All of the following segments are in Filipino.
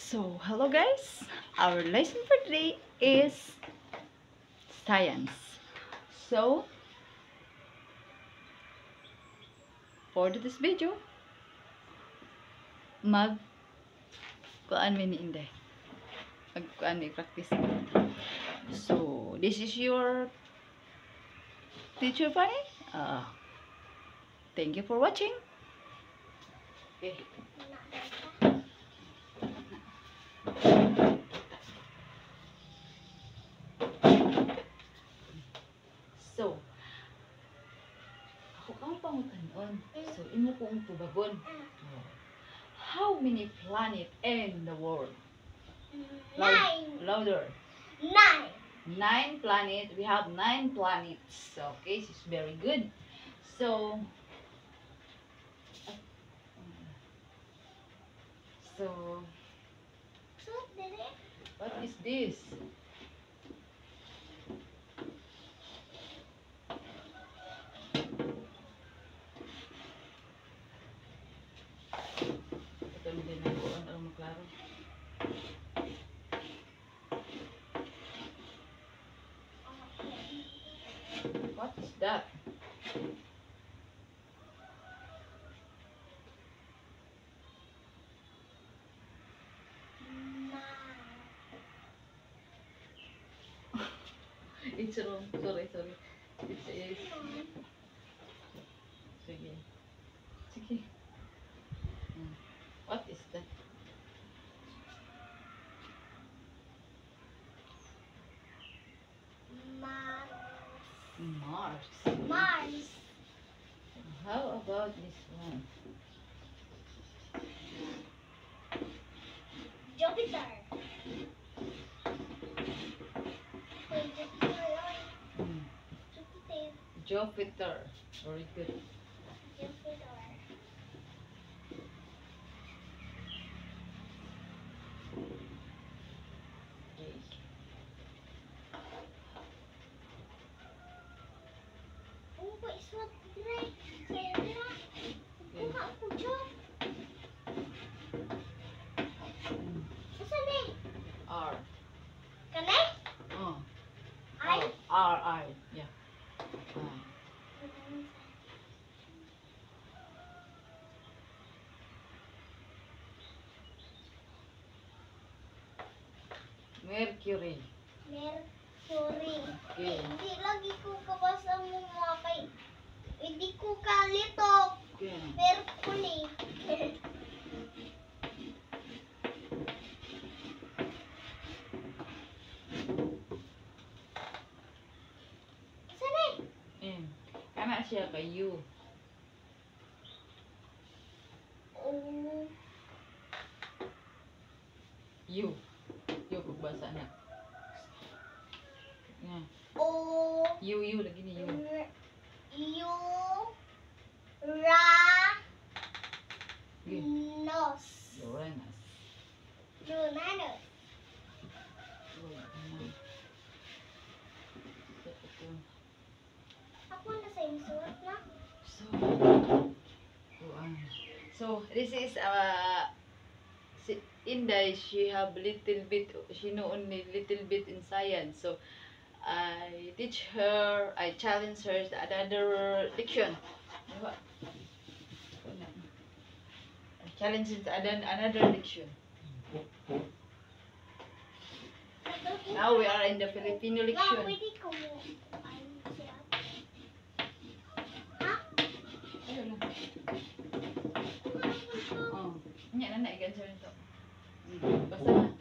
So, hello guys. Our lesson for today is science. So, for this video, mag kuan mi ni Inday. Mag kuan mi practice. So, this is your teacher Fanny. Thank you for watching. Okay. So, ako kang pangutan-on. So, imo kong tubagon. How many planets in the world? Louder. 9 planets. We have 9 planets. Okay, this is very good. So, what is this? Ito din ako ang maklaro. What is that? It's wrong. Sorry. It is. Sige. What is that? Mars. How about this one? Jupiter. Jupiter. Very good. Jupiter. Okay. What is what today? Say that. Buka ko job. Asa ni? R. Kani? Oh. I. R. Yeah. Mercury. Mercury. Okay. Hindi lagi ko kabasa mo mga kay. Hindi ko kalito. Okay. Mercury. Asa ni? Kana siya kay U. Oh. U. U pagbasa na. Yeah. O. U lagi ni U. Okay. Uranus. Uranus. Uranus. Ako na sa surat na. So this is Inday, she have little bit, she know only little bit in science. So I teach her, I challenge her another diction. Diba? I challenge another diction. Now we are in the Filipino Ma, diction. pwede ko mo. Ha? Ayun lang. Oh, nya na naigan siya nito. Basta na.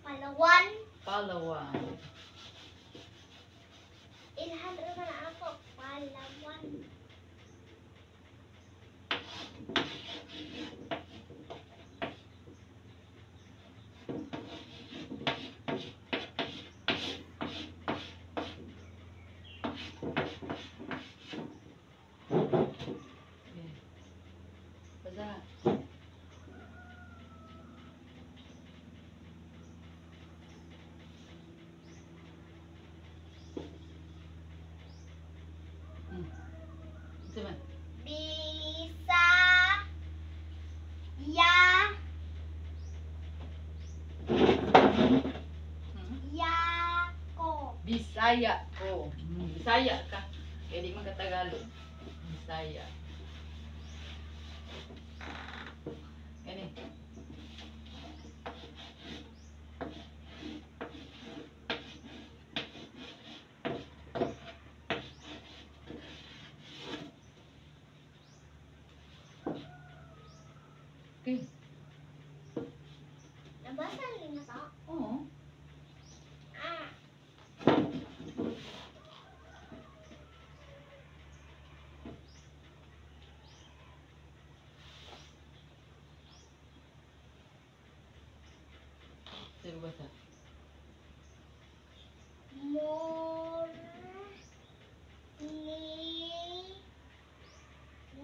Palawan. Palawan. Ilhan rin na ako. Palawan. Basta. Saman. Bisa. Ya. Yako. Bisaya ko. Bisaya ka. Kaya di man ka Tagalog. Bisaya. Gani. Okay. Nabasa rin na to? Oo. Ah. Sino ba sa? Mor. Ni.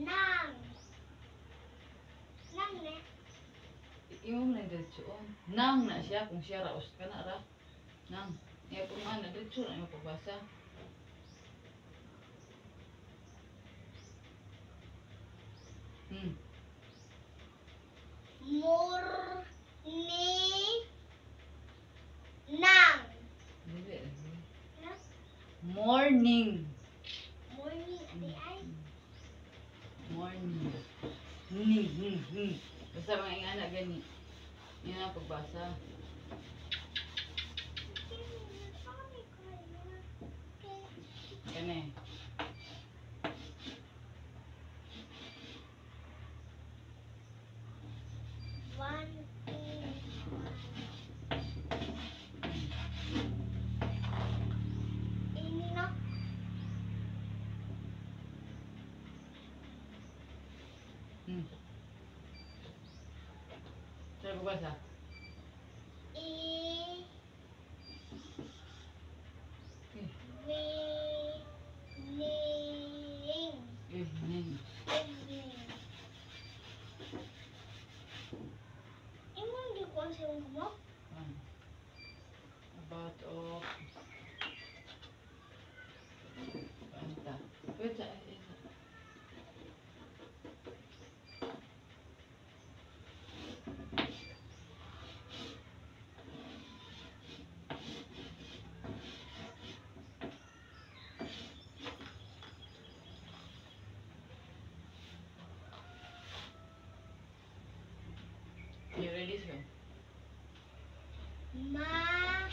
Nang. Nang ne. Imo man diretso. Nang na siya kung siya raos ka na ra. Nang. Iya po man na diretso na yung pagbasa. Mor. Ni. Nang. Dili lagi. Ano? Morning. Morning. Ate ay. Morning. Basta mga ingana gani. Yan ang pagbasa. Kani. One. Ini no. Saya pagbasa. I. Okay. We. Ning. Evening. Evening. Imong di ko ang sayong mo? About of Anta. Wait, you ready, sir? Mahal.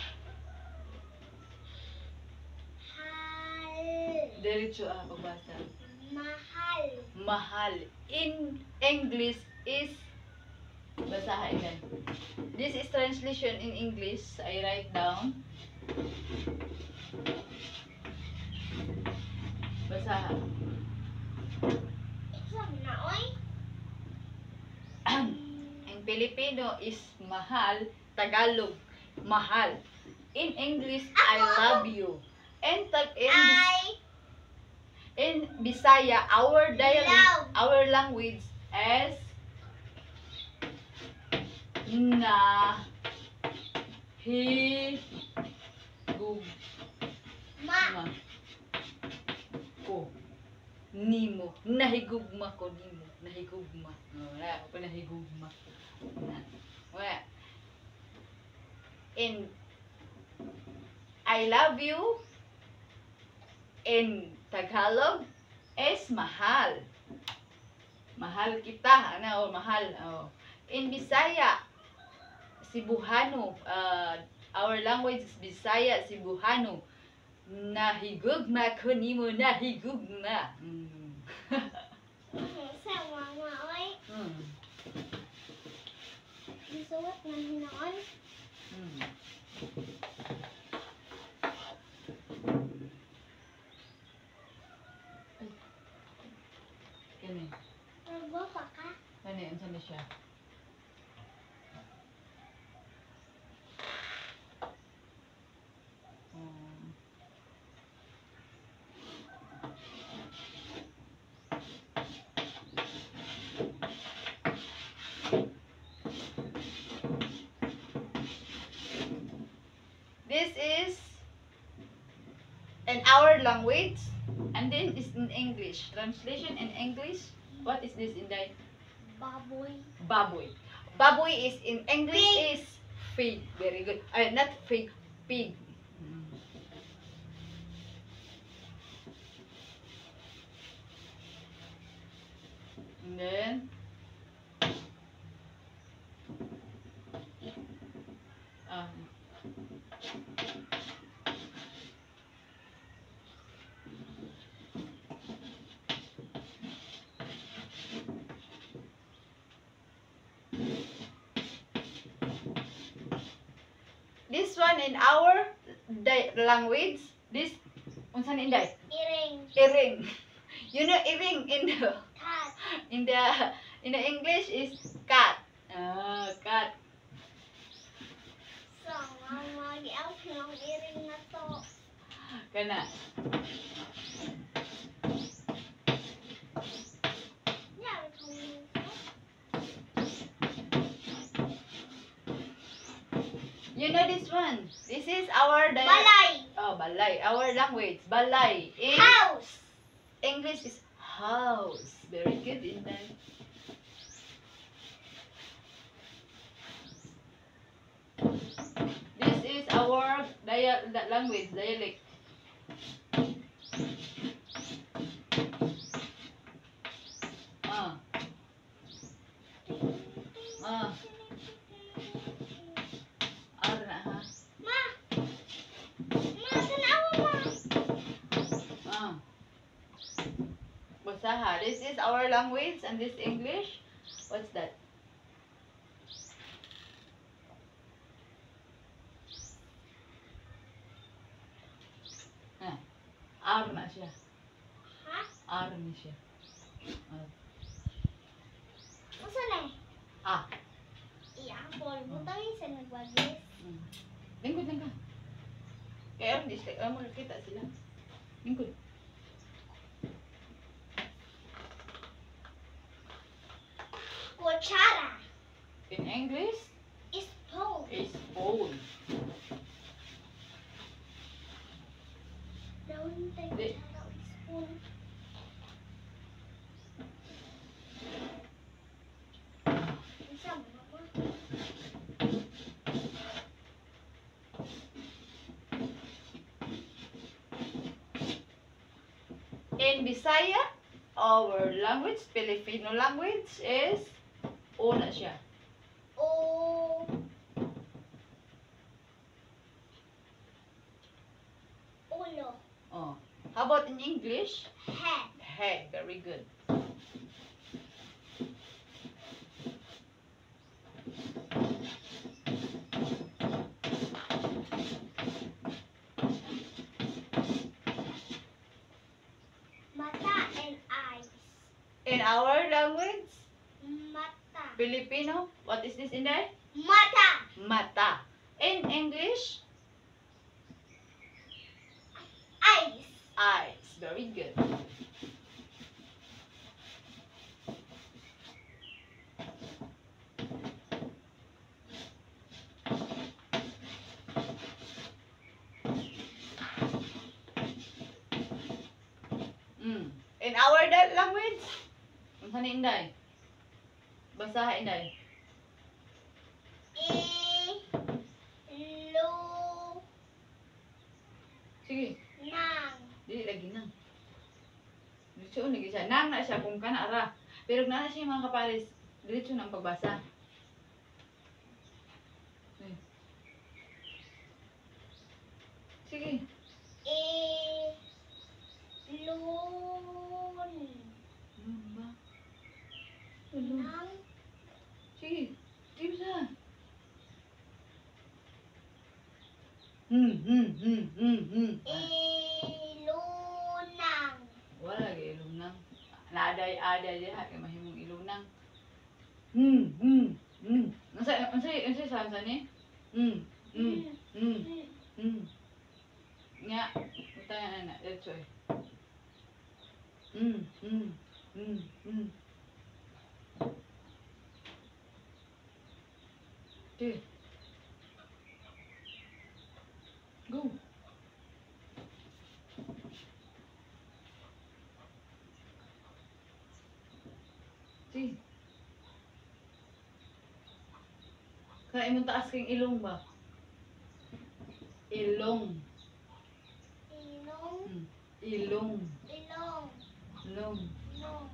Diretso pagbasa. Mahal. Mahal. In English is basahin yan. This is translation in English. I write down. Basahan. Exam na, oy. In Filipino is mahal. Tagalog, mahal. In English, I love you. And Ay. in Bisaya, our dialect, Love. our language is na hi gug Ma. ma ko nimo nahigugma ko nimo nahigugma wala pa nahigugma wala in I love you in Tagalog is mahal. Mahal kita, ano, o mahal. Oh. In Bisaya, Cebuano, our language is Bisaya, Cebuano. Nahigugma ko nimo, nahigugma. Sa mama, oy. Gisuot man hinoon. Kani, Nagwa pa ka. kani, unsa na siya? This is in our language, and then is this in English? Translation in English? What is this, Inday? Baboy. Baboy. Baboy is in English Pig. is pig. Very good. Not pig. Pig. Mm. And then um, this one in our language, this unsa ni Inday? Iring. Iring. You know iring in the Cat. in the in the English is cat. Cat. So, ang mag-out ng iring na to. Kana. Yeah, ito. You know this one. This is our Balay. Oh, balay. Our language, balay. In House. English is house. Very good, Inday. This is our language, dialect. Ah. Ah. Arna ha. Ma! Ma, tanawa ma! Ah. Basaha. This is our language and this English. What's that? Arna siya. Ha? Arna siya. Masa na? Ah. I-apple. Butangin sa nagwagis. Lingkod lang ka. Kaya hindi sila, makakita sila. Lingkod. Kutsara. In English, Spoon. is spoon. Daon tayo Di. kutsara o spoon. Isa mo na ma. In Bisaya, our language, Filipino language is una siya. O. Ulo. Oh. How about in English? Head. Head. Very good. Mata and eyes. In our language, Mata. Filipino, what is this in there? Mata. Mata. In English, Eyes. eyes. Very good. In our language, unsa ni Inday? Basaha Inday. Lo. Sige, Nang. dili lagi nang. Diretso lagi siya. Nang na siya kung kana ara. Pero na siya mga kapares. Diretso na ang pagbasa. Sige. Lun. Ano ba? Ano? Nang. Sige. Di bisa. Ilunang. Wala lagi ilunang. Naaday-aday diha kay mahimong ilunang. Unsa sa ni? Nga, utayan na, diretso eh. Okay. Go. Salty. Kaya imong taas kang ilong ba? Ilong. Ilong. Ilong. Ilong. Long. Ilong.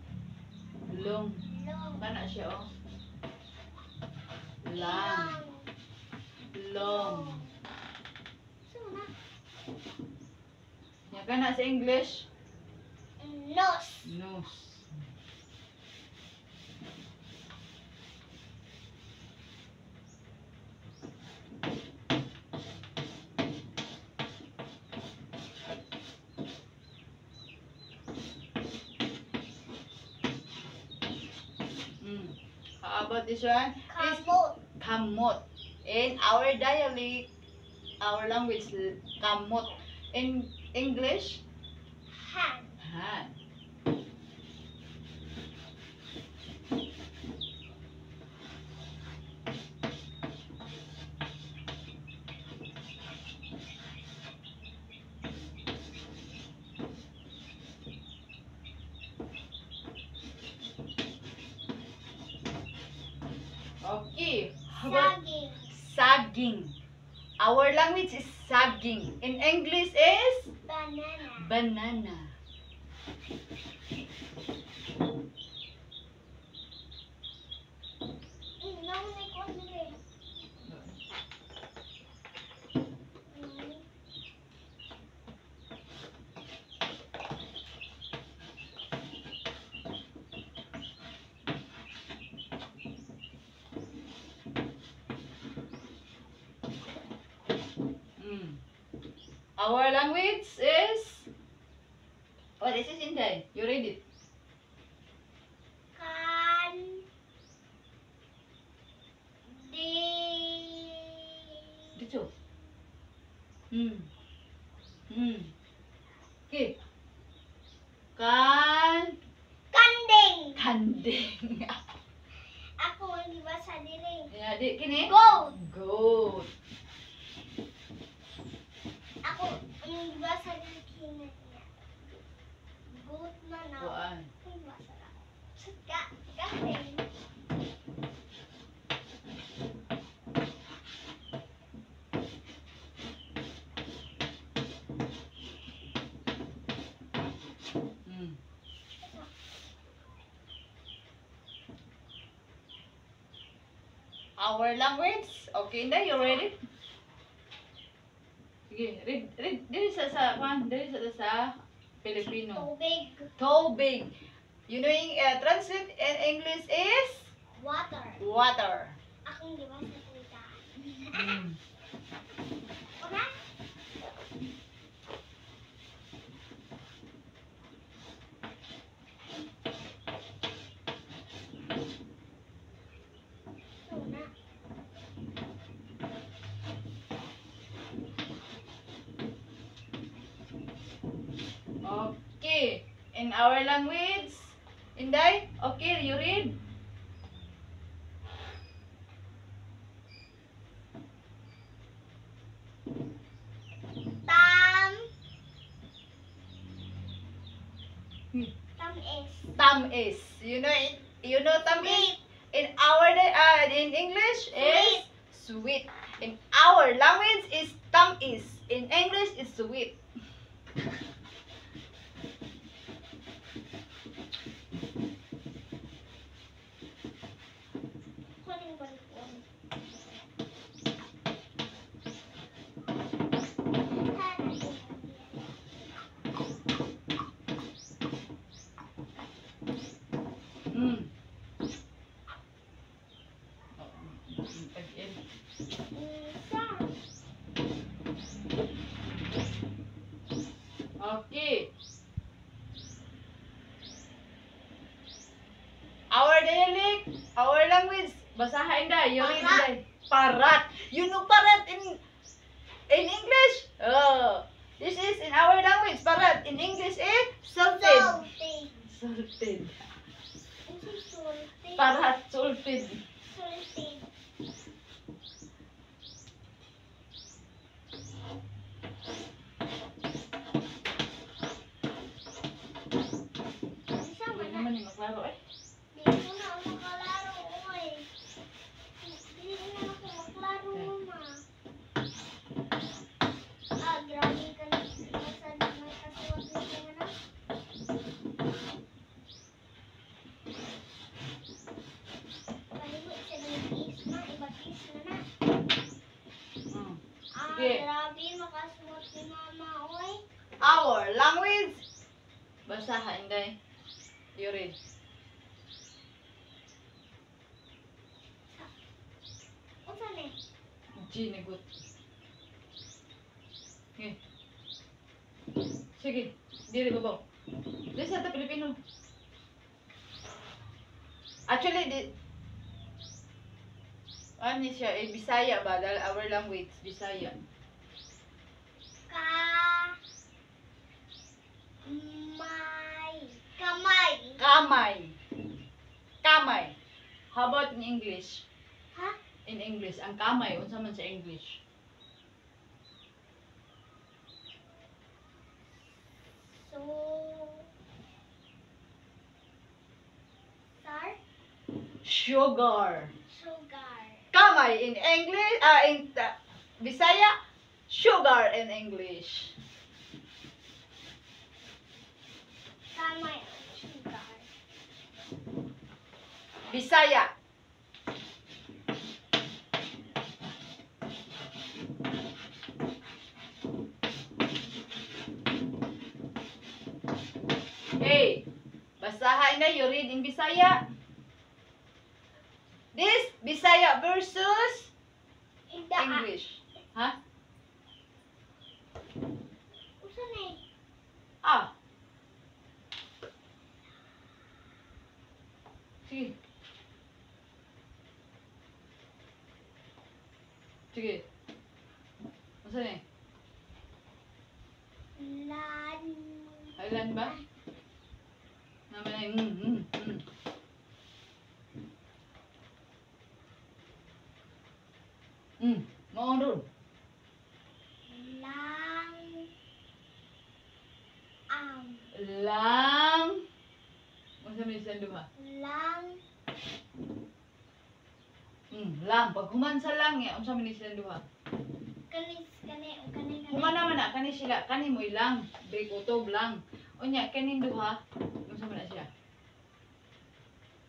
Long. Ilong. Kana siya oh. Lang. Long. Suna. Nya kana sa English? Nose. Nose. How about this one? Is Kamot. kamot. In our dialect, our language, kamot. In English, Hand. hand. Okay. How about Saging. saging? Our language is saging. In English is Banana. banana. Ilong ni ko dire. Our language is what is it, Inday? You read it. Kan. Di. Dito. Okay. Kanding. Kanding. Ako ang gibasa dire. Ya, di kini. Goat. Goat. Ako ang gibasa dire kini. Goat na na. Kuan. Ay, masarap. Suka. Kanding. Our language. Okay, Inday, you ready? Sige, read. Dili sa Filipino. Tubig. Tubig. You know, translate in English is Water. water. Akong gibasa dito. Mm. Ora? Suna. Okay. In our language, Inday, okay, you read. Tam. Hmm. Tam is. Tam is. You know tam is. In our in English is sweet. In our language is tam is. In English is sweet. Kuning balkon. Mm. Isa. Okay. Our dialect, our language. Basahin da. You read Parat. Inday. Parat. You know parat in English? Oh. This is in our language. Parat. In English is salted. Salty. Salted. Ito salty. Parat. Salted. Salty. Isa Hindi man na. naman yung maklaro eh. Di ko na Basaha, Inday. You read. Unsa ni? Ginigot. Okay. Sige. Dili babaw. Dili sa ta Pilipino. Actually, ano siya? Bisaya ba? Dahil our language, Bisaya. Kamay. Kamay. Kamay. How about in English? Ha? In English, ang kamay, unsa man sa English? So, sar? Sugar. Sugar. Kamay in English, in Bisaya, sugar in English. Kamay. Sugar. Bisaya. Hey, basahin na, you read in Bisaya. This Bisaya versus English. Ha? Unsa ni? Ah. Sige. Sige. Masa ni? Ilan ba? Naman ay Mau doon. Lang. Masa ni sa duha? Lang. Pag human sa lang, unsa man ni sila duha? Kani. Human naman na, kani sila, kani mo ilang, break utob lang. Unya, kaning duha, unsa man na siya?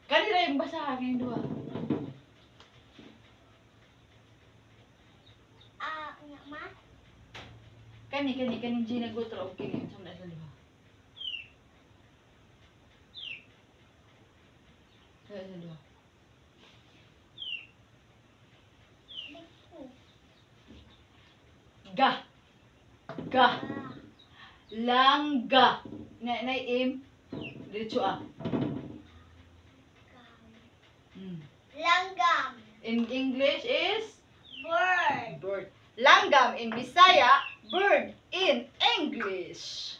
Kani ra yung basaha, kaning duha. Nga ma? Kaning ginagot ra og kini, unsa man na sila duha? Kaya sila duha. Ga. Langga. Na im. Diretso Langgam. In English is Bird. bird. Langgam in Bisaya, bird in English.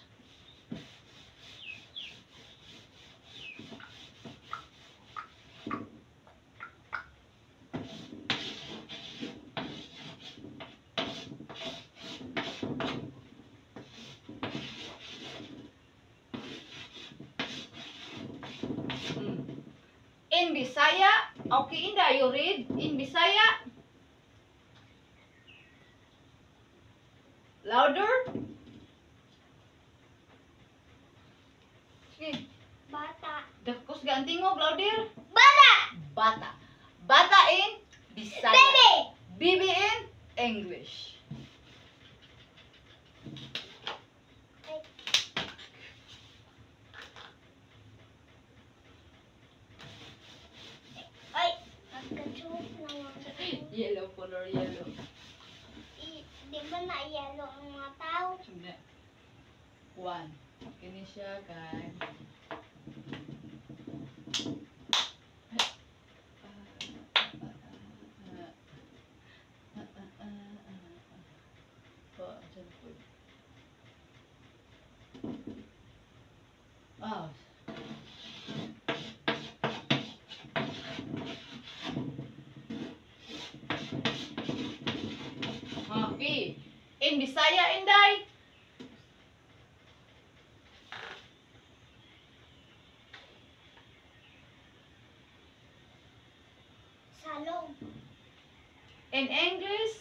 In Bisaya, okay, Inda, you read in Bisaya. Louder. Sige. Bata. Dakos ga ang tingog, louder. Bata. Bata. Bata in Bisaya. Baby. Baby in English. Ay, nagka-choke naman. Yellow color, yellow. Di ba na yellow ang mga tao? Sumda. 1. Kini siya kay Oh. Okay. In Bisaya, Inday. Salong. In English,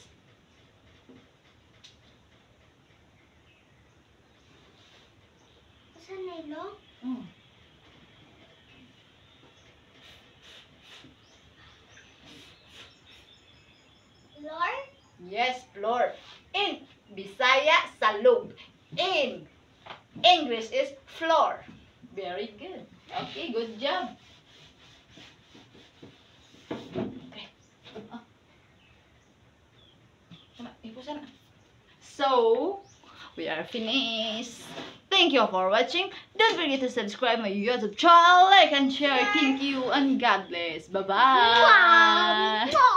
Saan na ilo? Lor? yes, floor. In Bisaya, salog. In English is floor. Very good. Okay, good job. Okay. Oh. Come on, ipusan na. So, we are finished. Thank you for watching. Don't forget to subscribe my YouTube channel, like and share. Thank you and God bless. Bye-bye. Wow.